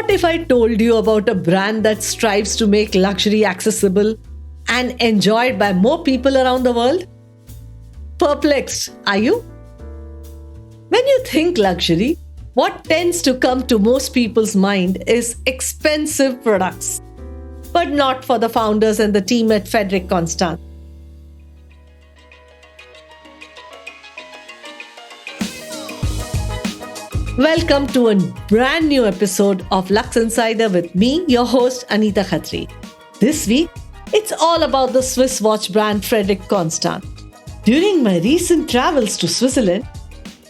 What if I told you about a brand that strives to make luxury accessible and enjoyed by more people around the world? Perplexed, are you? When you think luxury, what tends to come to most people's mind is expensive products. But not for the founders and the team at Frederique Constant. Welcome to a brand new episode of Luxe Insider with me, your host Anita Khatri. This week, it's all about the Swiss watch brand Frederique Constant. During my recent travels to Switzerland,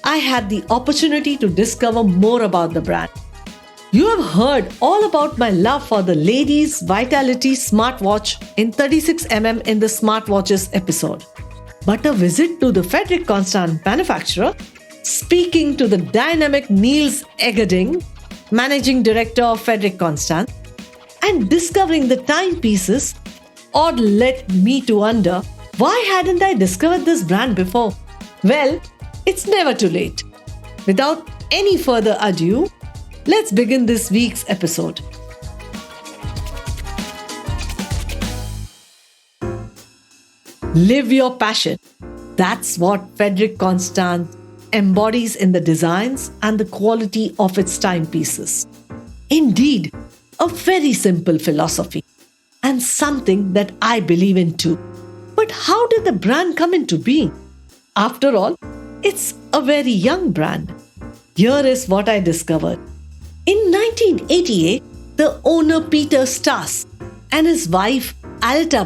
I had the opportunity to discover more about the brand. You have heard all about my love for the ladies' Vitality smartwatch in 36mm in the smartwatches episode. But a visit to the Frederique Constant manufacturer, speaking to the dynamic Niels Eggerding, managing director of Frederique Constant, and discovering the timepieces all led me to wonder, why hadn't I discovered this brand before? Well, it's never too late. Without any further ado, let's begin this week's episode. Live your passion. That's what Frederique Constant embodies in the designs and the quality of its timepieces. Indeed, a very simple philosophy and something that I believe in too. But how did the brand come into being? After all, it's a very young brand. Here is what I discovered. In 1988, the owner Peter Stas and his wife Anita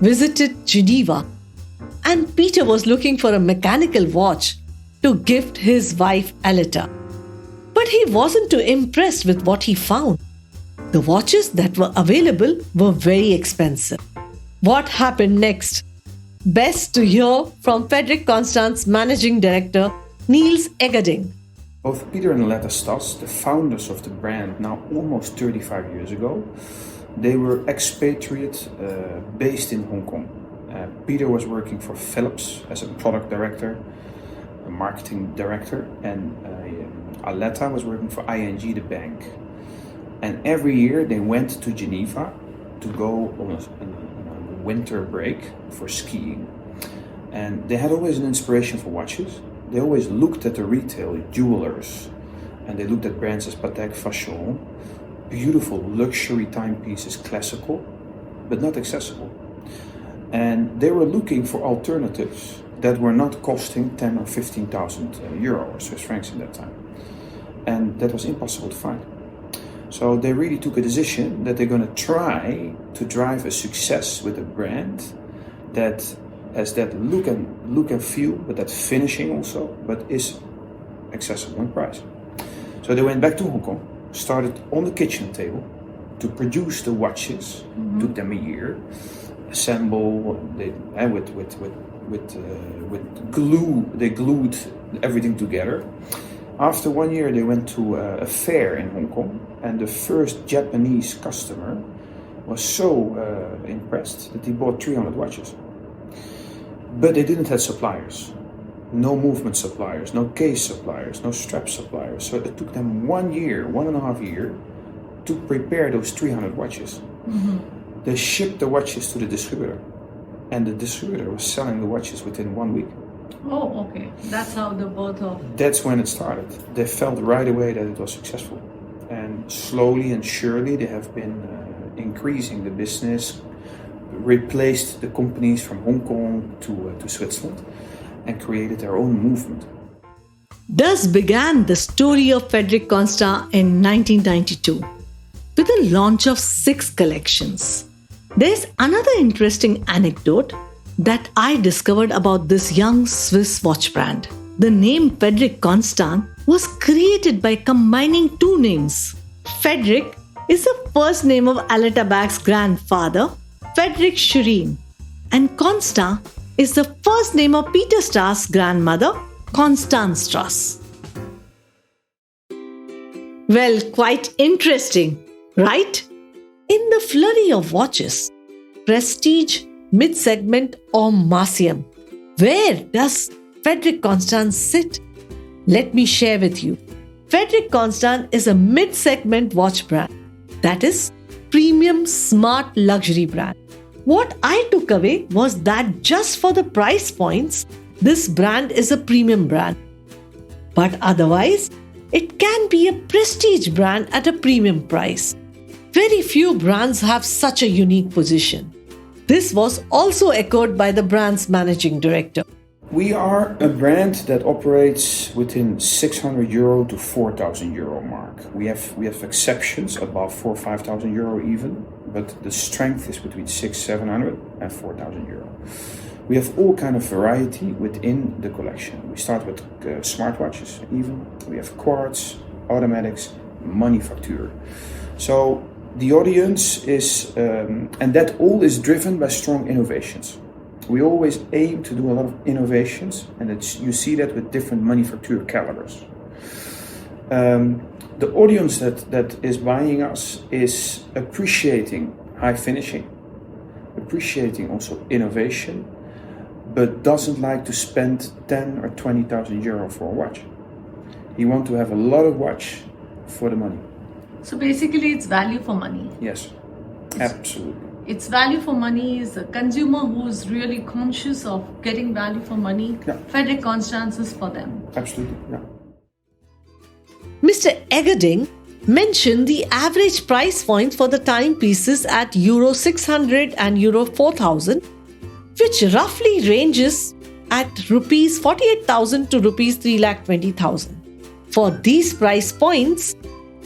visited Geneva, and Peter was looking for a mechanical watch to gift his wife Anita. But he wasn't too impressed with what he found. The watches that were available were very expensive. What happened next? Best to hear from Frederique Constant's managing director, Niels Eggerding. Both Peter and Anita Stas, the founders of the brand now almost 35 years ago, they were expatriate based in Hong Kong. Peter was working for Philips as a product director, a marketing director, and Aletta was working for ING, the bank. And every year they went to Geneva to go on a winter break for skiing. And they had always an inspiration for watches. They always looked at the retail jewelers, and they looked at brands as Patek Philippe, beautiful luxury timepieces, classical, but not accessible. And they were looking for alternatives that were not costing 10 or 15,000 euro or Swiss francs in that time. And that was impossible to find. So they really took a decision that they're going to try to drive a success with a brand that has that look and feel, but that finishing also, but is accessible in price. So they went back to Hong Kong, started on the kitchen table to produce the watches. Took them a year, assemble. With glue, they glued everything together. After 1 year, they went to a fair in Hong Kong, and the first Japanese customer was so impressed that he bought 300 watches. But they didn't have suppliers. No movement suppliers, no case suppliers, no strap suppliers. So it took them 1 year, 1.5 years, to prepare those 300 watches. They shipped the watches to the distributor, and the distributor was selling the watches within 1 week. Oh, okay. That's how the birth of... That's when it started. They felt right away that it was successful. And slowly and surely they have been increasing the business, replaced the companies from Hong Kong to Switzerland, and created their own movement. Thus began the story of Frederique Constant in 1992, with the launch of 6 collections. There's another interesting anecdote that I discovered about this young Swiss watch brand. The name Frederique Constant was created by combining 2 names. Frederique is the first name of Anita Bach's grandfather, Frederick Schwerin, and Constant is the first name of Peter Stas' grandmother, Constance Stas. Well, quite interesting, right? In the flurry of watches, prestige, mid-segment or massium, where does Frederique Constant sit? Let me share with you. Frederique Constant is a mid-segment watch brand. That is, premium smart luxury brand. What I took away was that just for the price points, this brand is a premium brand. But otherwise, it can be a prestige brand at a premium price. Very few brands have such a unique position. This was also echoed by the brand's managing director. We are a brand that operates within €600 to €4,000 mark. We have exceptions above €4,000-5,000 even, but the strength is between €600-700 and €4,000. We have all kind of variety within the collection. We start with smartwatches even. We have quartz, automatics, manufacture. So the audience is, and that all is driven by strong innovations. We always aim to do a lot of innovations, and you see that with different manufacture calibers. The audience that is buying us is appreciating high finishing, appreciating also innovation, but doesn't like to spend 10 or 20,000 euro for a watch. He wants to have a lot of watch for the money. So basically it's value for money. Yes, absolutely. It's value for money is a consumer who is really conscious of getting value for money. Yeah. Frederique Constant is for them. Absolutely, yeah. Mr. Eggerding mentioned the average price point for the timepieces at Euro 600 and Euro 4000, which roughly ranges at Rs 48,000 to Rs 3,20,000. For these price points,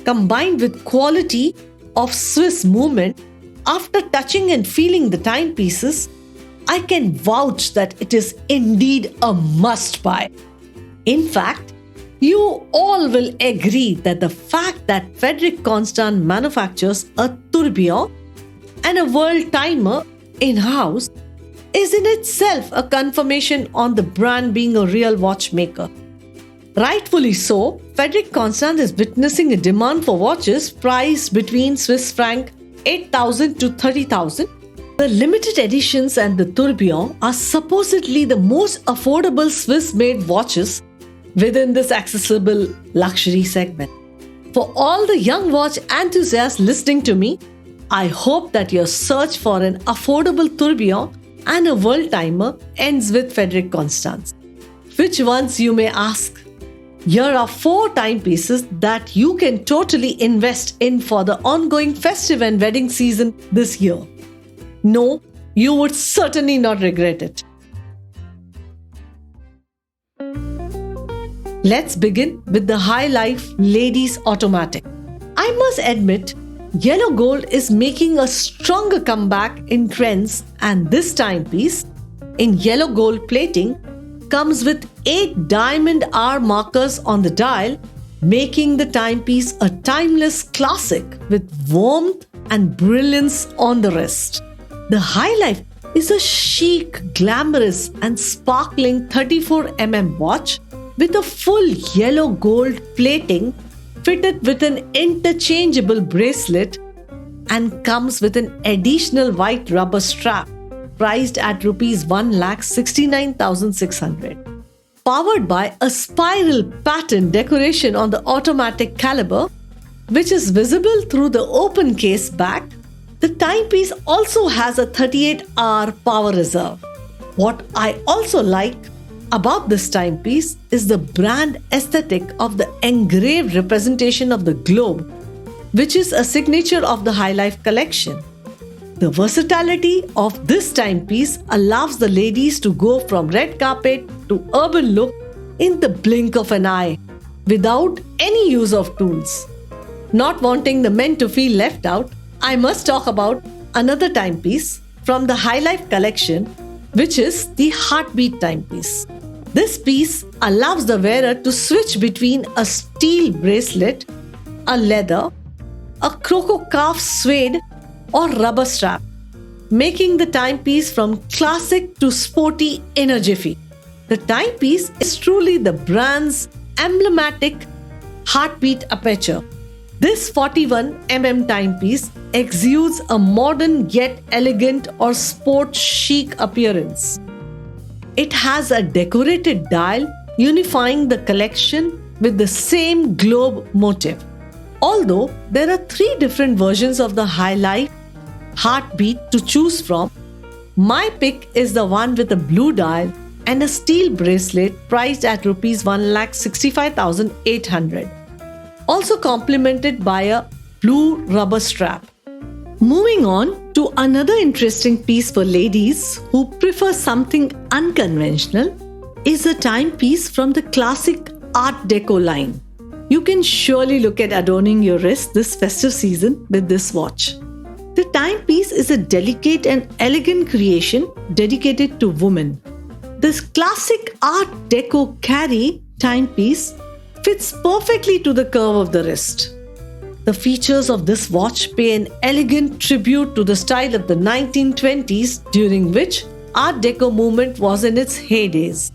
combined with quality of Swiss movement, after touching and feeling the timepieces, I can vouch that it is indeed a must-buy. In fact, you all will agree that the fact that Frederique Constant manufactures a tourbillon and a Worldtimer in-house is in itself a confirmation on the brand being a real watchmaker. Rightfully so, Frederique Constant is witnessing a demand for watches priced between Swiss franc 8,000 to 30,000. The limited editions and the tourbillon are supposedly the most affordable Swiss-made watches within this accessible luxury segment. For all the young watch enthusiasts listening to me, I hope that your search for an affordable tourbillon and a Worldtimer ends with Frederique Constant. Which ones, you may ask? Here are 4 timepieces that you can totally invest in for the ongoing festive and wedding season this year. No, you would certainly not regret it. Let's begin with the Highlife Ladies Automatic. I must admit, yellow gold is making a stronger comeback in trends, and this timepiece, in yellow gold plating, comes with 8 diamond hour markers on the dial, making the timepiece a timeless classic with warmth and brilliance on the wrist. The Highlife is a chic, glamorous and sparkling 34mm watch with a full yellow gold plating fitted with an interchangeable bracelet and comes with an additional white rubber strap priced at Rs 1,69,600. Powered by a spiral pattern decoration on the automatic caliber, which is visible through the open case back, the timepiece also has a 38-hour power reserve. What I also like about this timepiece is the brand aesthetic of the engraved representation of the globe, which is a signature of the Highlife collection. The versatility of this timepiece allows the ladies to go from red carpet to urban look in the blink of an eye without any use of tools. Not wanting the men to feel left out, I must talk about another timepiece from the Highlife collection, which is the Heartbeat timepiece. This piece allows the wearer to switch between a steel bracelet, a leather, a croco calf suede or rubber strap, making the timepiece from classic to sporty in a jiffy. The timepiece is truly the brand's emblematic heartbeat aperture. This 41mm timepiece exudes a modern yet elegant or sport chic appearance. It has a decorated dial unifying the collection with the same globe motif. Although there are 3 different versions of the Highlife heartbeat to choose from, my pick is the one with a blue dial and a steel bracelet priced at Rs 1,65,800, also complemented by a blue rubber strap. Moving on to another interesting piece for ladies who prefer something unconventional is a timepiece from the classic Art Déco line. You can surely look at adorning your wrist this festive season with this watch. The timepiece is a delicate and elegant creation dedicated to women. This classic Art Déco carry timepiece fits perfectly to the curve of the wrist. The features of this watch pay an elegant tribute to the style of the 1920s, during which Art Déco movement was in its heydays.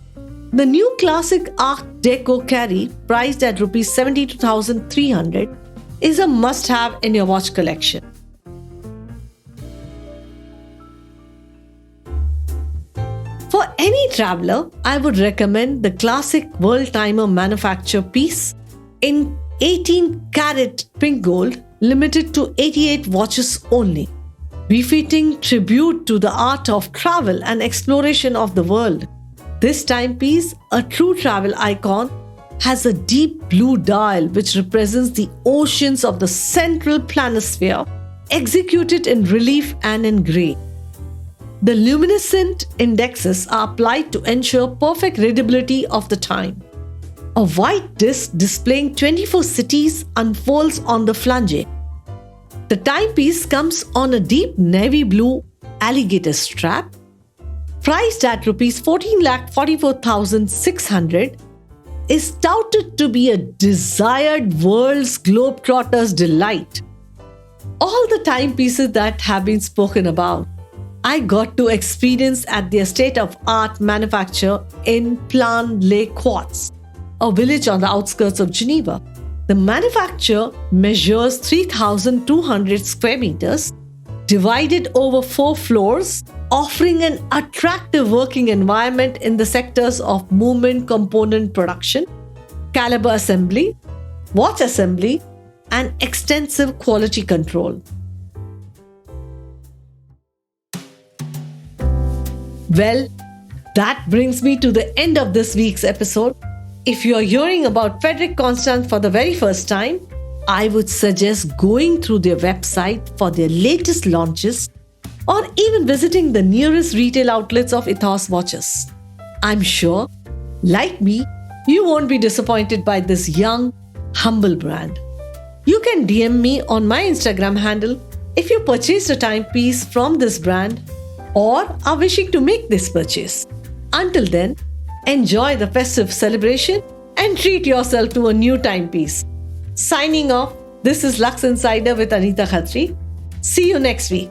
The new classic Art Déco carry, priced at Rs 72,300, is a must-have in your watch collection. For any traveler, I would recommend the classic Worldtimer manufacture piece in 18-karat pink gold, limited to 88 watches only, befitting tribute to the art of travel and exploration of the world. This timepiece, a true travel icon, has a deep blue dial which represents the oceans of the central planisphere, executed in relief and in grey. The luminescent indexes are applied to ensure perfect readability of the time. A white disc displaying 24 cities unfolds on the flange. The timepiece comes on a deep navy blue alligator strap, priced at Rs 14,44,600, is touted to be a desired world's globetrotter's delight. All the timepieces that have been spoken about, I got to experience at their state-of-art manufacture in Plan-les-Quartz, a village on the outskirts of Geneva. The manufacture measures 3,200 square meters, divided over 4 floors, offering an attractive working environment in the sectors of movement component production, caliber assembly, watch assembly, and extensive quality control. Well, that brings me to the end of this week's episode. If you are hearing about Frederique Constant for the very first time, I would suggest going through their website for their latest launches, or even visiting the nearest retail outlets of Ethos watches. I'm sure, like me, you won't be disappointed by this young, humble brand. You can DM me on my Instagram handle if you purchased a timepiece from this brand or are wishing to make this purchase. Until then, enjoy the festive celebration and treat yourself to a new timepiece. Signing off, this is Luxe Insider with Anita Khatri. See you next week.